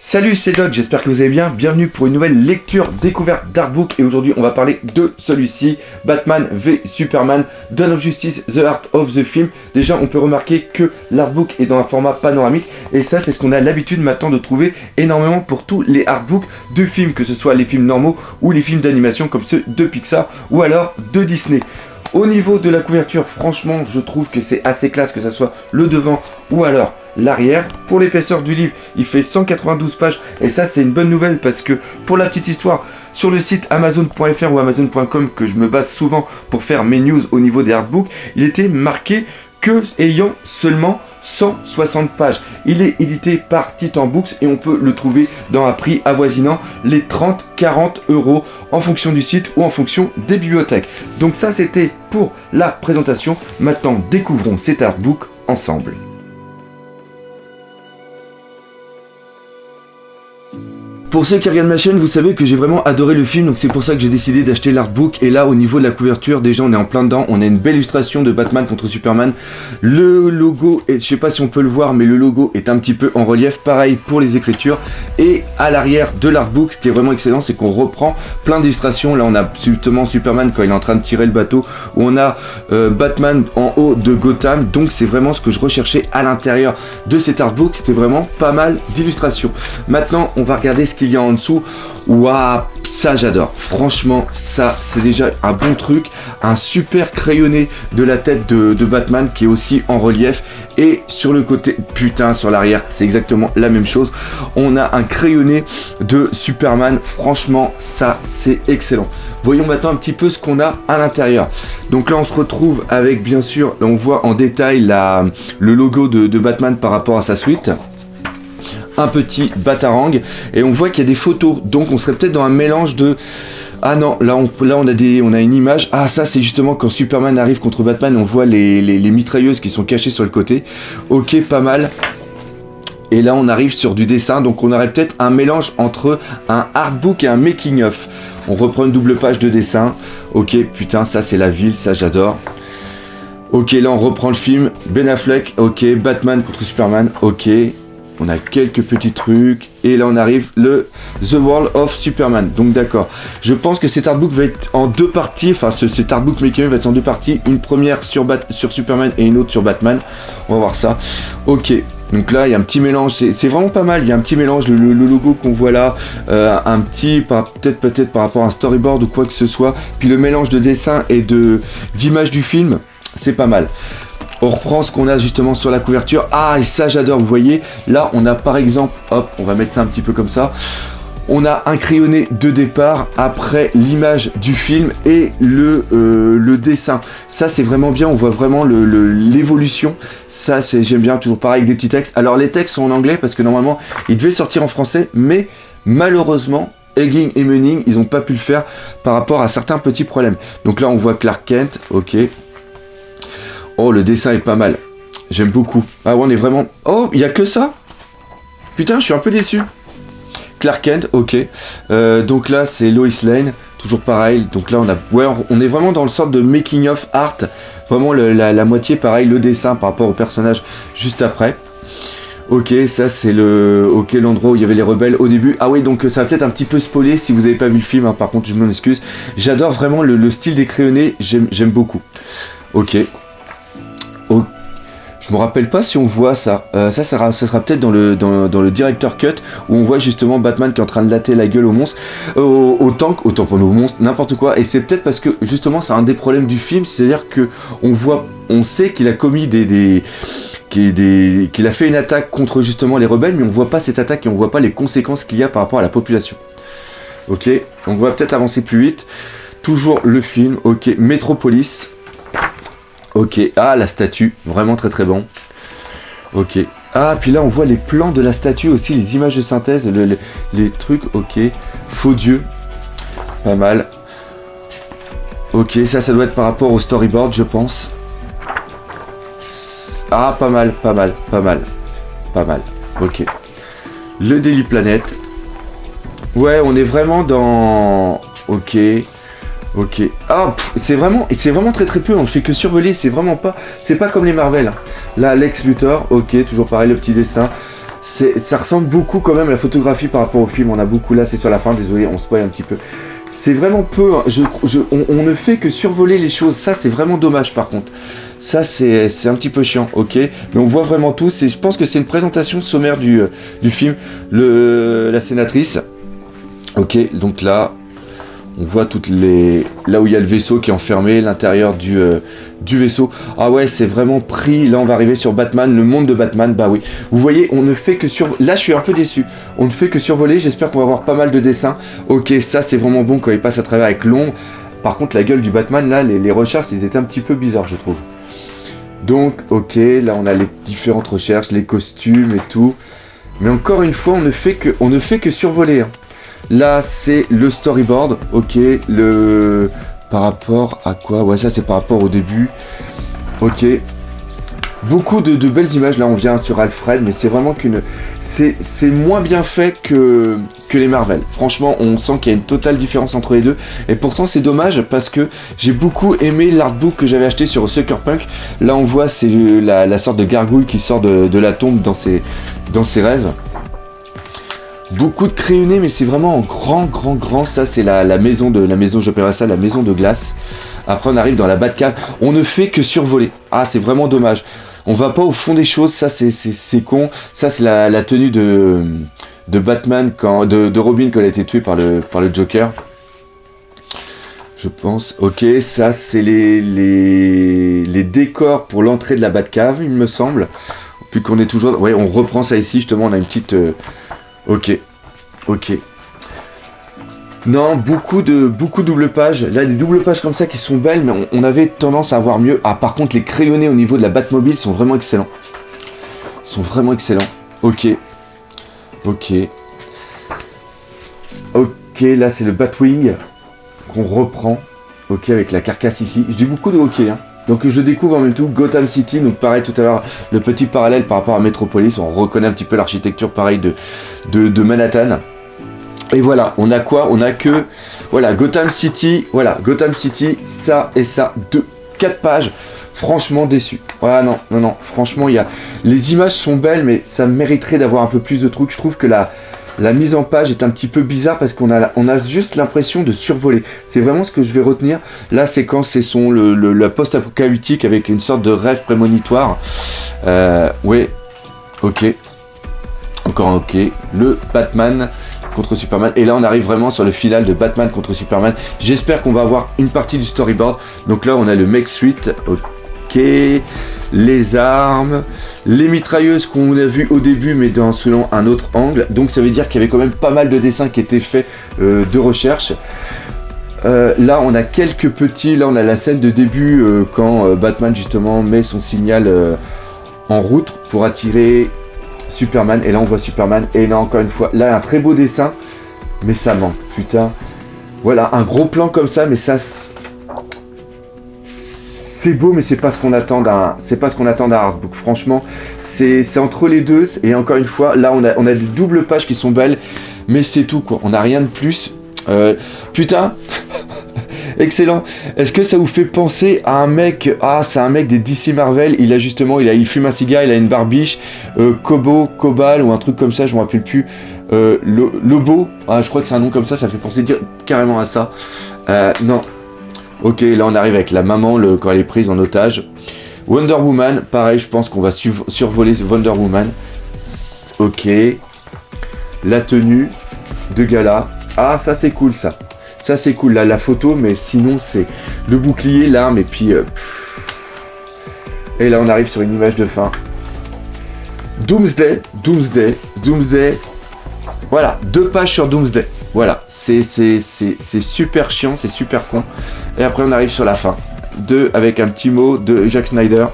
Salut, c'est Doc, j'espère que vous allez bien. Bienvenue pour une nouvelle lecture découverte d'artbook. Et aujourd'hui, on va parler de celui-ci, Batman v Superman, Dawn of Justice, The Art of the Film. Déjà, on peut remarquer que l'artbook est dans un format panoramique. Et ça, c'est ce qu'on a l'habitude maintenant de trouver énormément pour tous les artbooks de films, que ce soit les films normaux ou les films d'animation comme ceux de Pixar ou alors de Disney. Au niveau de la couverture, franchement, je trouve que c'est assez classe, que ce soit le devant ou alors l'arrière. Pour l'épaisseur du livre, il fait 192 pages et ça c'est une bonne nouvelle parce que pour la petite histoire, sur le site amazon.fr ou amazon.com que je me base souvent pour faire mes news au niveau des artbooks, il était marqué que ayant seulement 160 pages. Il est édité par Titan Books et on peut le trouver dans un prix avoisinant les 30-40 € en fonction du site ou en fonction des bibliothèques. Donc ça c'était pour la présentation. Maintenant découvrons cet artbook ensemble. Pour ceux qui regardent ma chaîne, vous savez que j'ai vraiment adoré le film, donc c'est pour ça que j'ai décidé d'acheter l'artbook. Et là, au niveau de la couverture, déjà on est en plein dedans, on a une belle illustration de Batman contre Superman. Le logo, je sais pas si on peut le voir, mais le logo est un petit peu en relief, pareil pour les écritures. Et à l'arrière de l'artbook, ce qui est vraiment excellent, c'est qu'on reprend plein d'illustrations. Là, on a justement Superman quand il est en train de tirer le bateau, où on a Batman en haut de Gotham. Donc c'est vraiment ce que je recherchais à l'intérieur de cet artbook, c'était vraiment pas mal d'illustrations. Maintenant, on va regarder ce qu'il y a en dessous. Waouh, ça j'adore. Franchement, ça c'est déjà un bon truc. Un super crayonné de la tête de Batman qui est aussi en relief. Et sur le côté, putain, sur l'arrière, c'est exactement la même chose. On a un crayonné de Superman. Franchement, ça c'est excellent. Voyons maintenant un petit peu ce qu'on a à l'intérieur. Donc là, on se retrouve avec, bien sûr, on voit en détail le logo de Batman par rapport à sa suite. Un petit batarang et on voit qu'il y a des photos, donc on serait peut-être dans un mélange de... Ah non, là on a une image. Ah, ça c'est justement quand Superman arrive contre Batman, on voit les mitrailleuses qui sont cachées sur le côté. Ok, pas mal. Et là on arrive sur du dessin, donc on aurait peut-être un mélange entre un artbook et un making of. On reprend une double page de dessin. Ok, putain, ça c'est la ville, ça j'adore. Ok, là on reprend le film, Ben Affleck, ok, Batman contre Superman, ok. On a quelques petits trucs. Et là on arrive The World of Superman. Donc d'accord. Je pense que cet artbook va être en deux parties. Enfin cet artbook making va être en deux parties. Une première sur Superman et une autre sur Batman. On va voir ça. Ok. Donc là il y a un petit mélange. C'est vraiment pas mal. Il y a un petit mélange. Le logo qu'on voit là. Un petit. Peut-être par rapport à un storyboard ou quoi que ce soit. Puis le mélange de dessin et d'images du film. C'est pas mal. On reprend ce qu'on a justement sur la couverture. Ah, et ça j'adore, vous voyez. Là, on a par exemple, hop, on va mettre ça un petit peu comme ça. On a un crayonné de départ, après l'image du film et le dessin. Ça, c'est vraiment bien, on voit vraiment l'évolution. Ça, j'aime bien, toujours pareil avec des petits textes. Alors, les textes sont en anglais parce que normalement, ils devaient sortir en français, mais malheureusement, Egging et Munning, ils n'ont pas pu le faire par rapport à certains petits problèmes. Donc là, on voit Clark Kent, ok. Oh, le dessin est pas mal. J'aime beaucoup. Ah ouais, on est vraiment... Oh, il n'y a que ça? Putain, je suis un peu déçu. Clark Kent, ok. Donc là, c'est Lois Lane. Toujours pareil. Donc là, on est vraiment dans le sort de making of art. Vraiment, la moitié, pareil, le dessin par rapport au personnage juste après. Ok, ça c'est l'endroit où il y avait les rebelles au début. Ah oui, donc ça va peut-être un petit peu spoiler si vous n'avez pas vu le film, hein. Par contre, je m'en excuse. J'adore vraiment le style des crayonnés. J'aime beaucoup. Ok. Oh, je me rappelle pas si on voit ça. Ça sera peut-être dans le director cut où on voit justement Batman qui est en train de latter la gueule au monstre, au tank, autant pour nos monstres, n'importe quoi. Et c'est peut-être parce que justement c'est un des problèmes du film, c'est-à-dire que on sait qu'il a commis qu'il a fait une attaque contre justement les rebelles, mais on voit pas cette attaque et on voit pas les conséquences qu'il y a par rapport à la population. Ok, on va peut-être avancer plus vite. Toujours le film. Ok, Metropolis. Ok, ah la statue, vraiment très très bon. Ok, ah puis là on voit les plans de la statue aussi, les images de synthèse, les trucs, ok. Faux dieu, pas mal. Ok, ça doit être par rapport au storyboard je pense. Ah pas mal, ok. Le Daily Planet. Ouais, on est vraiment dans... Ok... Ok. Ah, c'est vraiment très très peu, on ne fait que survoler, c'est pas comme les Marvel. Là, Lex Luthor, ok, toujours pareil, le petit dessin. ça ressemble beaucoup quand même à la photographie par rapport au film. On a beaucoup là, c'est sur la fin, désolé, on spoil un petit peu. C'est vraiment peu, hein. On ne fait que survoler les choses, ça c'est vraiment dommage par contre. Ça c'est un petit peu chiant, ok. Mais on voit vraiment tout, je pense que c'est une présentation sommaire du film. La sénatrice, ok, donc là, on voit là où il y a le vaisseau qui est enfermé, l'intérieur du vaisseau. Ah ouais, c'est vraiment pris. Là, on va arriver sur Batman, le monde de Batman. Bah oui. Vous voyez, on ne fait que Là, je suis un peu déçu. On ne fait que survoler. J'espère qu'on va avoir pas mal de dessins. Ok, ça, c'est vraiment bon quand il passe à travers avec l'ombre. Par contre, la gueule du Batman, là, les recherches, ils étaient un petit peu bizarres, je trouve. Donc, ok, là, on a les différentes recherches, les costumes et tout. Mais encore une fois, on ne fait que survoler, hein. Là, c'est le storyboard, ok, par rapport à quoi? Ouais, ça, c'est par rapport au début, ok. Beaucoup de belles images, là, on vient sur Alfred, mais c'est vraiment c'est moins bien fait que les Marvel. Franchement, on sent qu'il y a une totale différence entre les deux, et pourtant, c'est dommage, parce que j'ai beaucoup aimé l'artbook que j'avais acheté sur Sucker Punk. Là, on voit, c'est la sorte de gargouille qui sort de la tombe dans ses rêves. Beaucoup de crayonnés, mais c'est vraiment en grand. Ça, c'est la maison, j'appellerais ça la maison de glace. Après, on arrive dans la Batcave. On ne fait que survoler. Ah, c'est vraiment dommage. On va pas au fond des choses. Ça, c'est con. Ça, c'est la tenue de Batman, de Robin quand elle a été tuée par le Joker. Je pense. Ok, ça, c'est les décors pour l'entrée de la Batcave, il me semble. Puis qu'on est toujours... Ouais, on reprend ça ici, justement. On a une petite... Ok. Non, beaucoup de double pages. Là, des doubles pages comme ça qui sont belles, mais on avait tendance à avoir mieux. Ah, par contre, les crayonnés au niveau de la Batmobile sont vraiment excellents. Ok, là, c'est le Batwing qu'on reprend. Ok, avec la carcasse ici. Je dis beaucoup de hockey, hein. Donc je découvre en même temps Gotham City, donc pareil tout à l'heure, le petit parallèle par rapport à Metropolis, on reconnaît un petit peu l'architecture pareil de Manhattan. Et voilà, on a quoi? On a que, voilà, Gotham City, ça et ça, 4 pages, franchement déçu. Voilà, non, franchement, les images sont belles, mais ça mériterait d'avoir un peu plus de trucs. Je trouve que la mise en page est un petit peu bizarre parce qu'on a juste l'impression de survoler. C'est vraiment ce que je vais retenir. La séquence, c'est la post-apocalyptique avec une sorte de rêve prémonitoire. Ouais, ok. Encore un ok. Le Batman contre Superman. Et là, on arrive vraiment sur le final de Batman contre Superman. J'espère qu'on va avoir une partie du storyboard. Donc là, on a le Make Suite. Ok. Les armes. Les mitrailleuses qu'on a vues au début, mais selon un autre angle. Donc ça veut dire qu'il y avait quand même pas mal de dessins qui étaient faits de recherche. Là, on a quelques petits... Là, on a la scène de début quand Batman, justement, met son signal en route pour attirer Superman. Et là, on voit Superman. Et là, encore une fois, là, un très beau dessin. Mais ça manque, putain. Voilà, un gros plan comme ça, mais ça... C'est beau, mais c'est pas ce qu'on attend d'un artbook. Franchement, c'est entre les deux. Et encore une fois, là, on a des doubles pages qui sont belles, mais c'est tout, quoi. On n'a rien de plus. Putain, excellent. Est-ce que ça vous fait penser à un mec? Ah, c'est un mec des DC Marvel. Il fume un cigare, il a une barbiche. Cobal ou un truc comme ça, je me rappelle plus. Lobo. Ah, je crois que c'est un nom comme ça. Ça fait penser carrément à ça. Non. Ok, là on arrive avec la maman quand elle est prise en otage. Wonder Woman, pareil, je pense qu'on va survoler Wonder Woman. Ok. La tenue de gala. Ah, ça c'est cool ça. Ça c'est cool, là la photo, mais sinon c'est le bouclier, l'arme, et puis... Et là on arrive sur une image de fin. Doomsday. Voilà, 2 pages sur Doomsday. Voilà, c'est super chiant, c'est super con. Et après on arrive sur la fin. Avec un petit mot de Zack Snyder.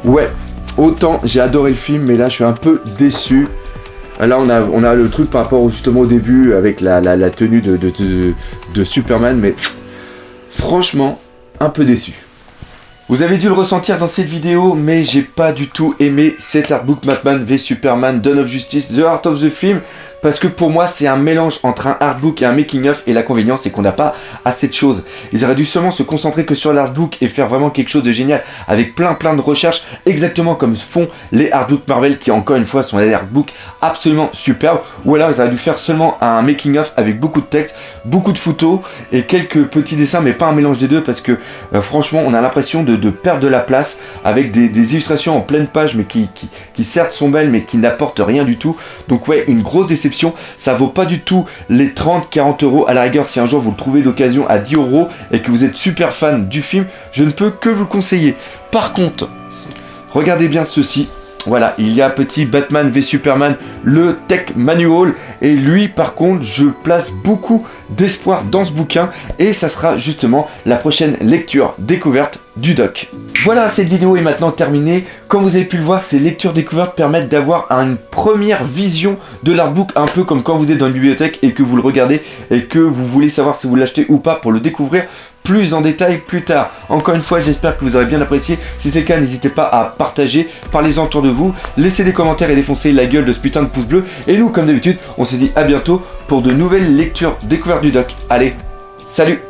Ouais, autant j'ai adoré le film, mais là je suis un peu déçu. Là on a le truc par rapport justement au début avec la tenue de Superman, mais franchement, un peu déçu. Vous avez dû le ressentir dans cette vidéo, mais j'ai pas du tout aimé cet artbook Batman v Superman, Dawn of Justice, The Heart of the Film. parce que pour moi c'est un mélange entre un artbook et un making of, et l'inconvénient c'est qu'on n'a pas assez de choses. Ils auraient dû seulement se concentrer que sur l'artbook et faire vraiment quelque chose de génial avec plein de recherches, exactement comme font les artbooks Marvel qui encore une fois sont des artbooks absolument superbes. Ou alors ils auraient dû faire seulement un making of avec beaucoup de texte, beaucoup de photos et quelques petits dessins, mais pas un mélange des deux, parce que franchement on a l'impression de perdre de la place avec des illustrations en pleine page mais qui certes sont belles mais qui n'apportent rien du tout. Donc ouais, une grosse déception. Ça vaut pas du tout les 30-40 euros. À la rigueur, si un jour vous le trouvez d'occasion à 10 euros et que vous êtes super fan du film, je ne peux que vous le conseiller. Par contre, regardez bien ceci. Voilà, il y a petit Batman v Superman, le Tech Manual, et lui par contre je place beaucoup d'espoir dans ce bouquin, et ça sera justement la prochaine lecture découverte du doc. Voilà, cette vidéo est maintenant terminée. Comme vous avez pu le voir, ces lectures découvertes permettent d'avoir une première vision de l'artbook, un peu comme quand vous êtes dans une bibliothèque et que vous le regardez et que vous voulez savoir si vous l'achetez ou pas pour le découvrir plus en détail plus tard. Encore une fois, j'espère que vous aurez bien apprécié. Si c'est le cas, n'hésitez pas à partager, parlez-en autour de vous, laissez des commentaires et défoncez la gueule de ce putain de pouce bleu. Et nous, comme d'habitude, on se dit à bientôt pour de nouvelles lectures découvertes du doc. Allez, salut!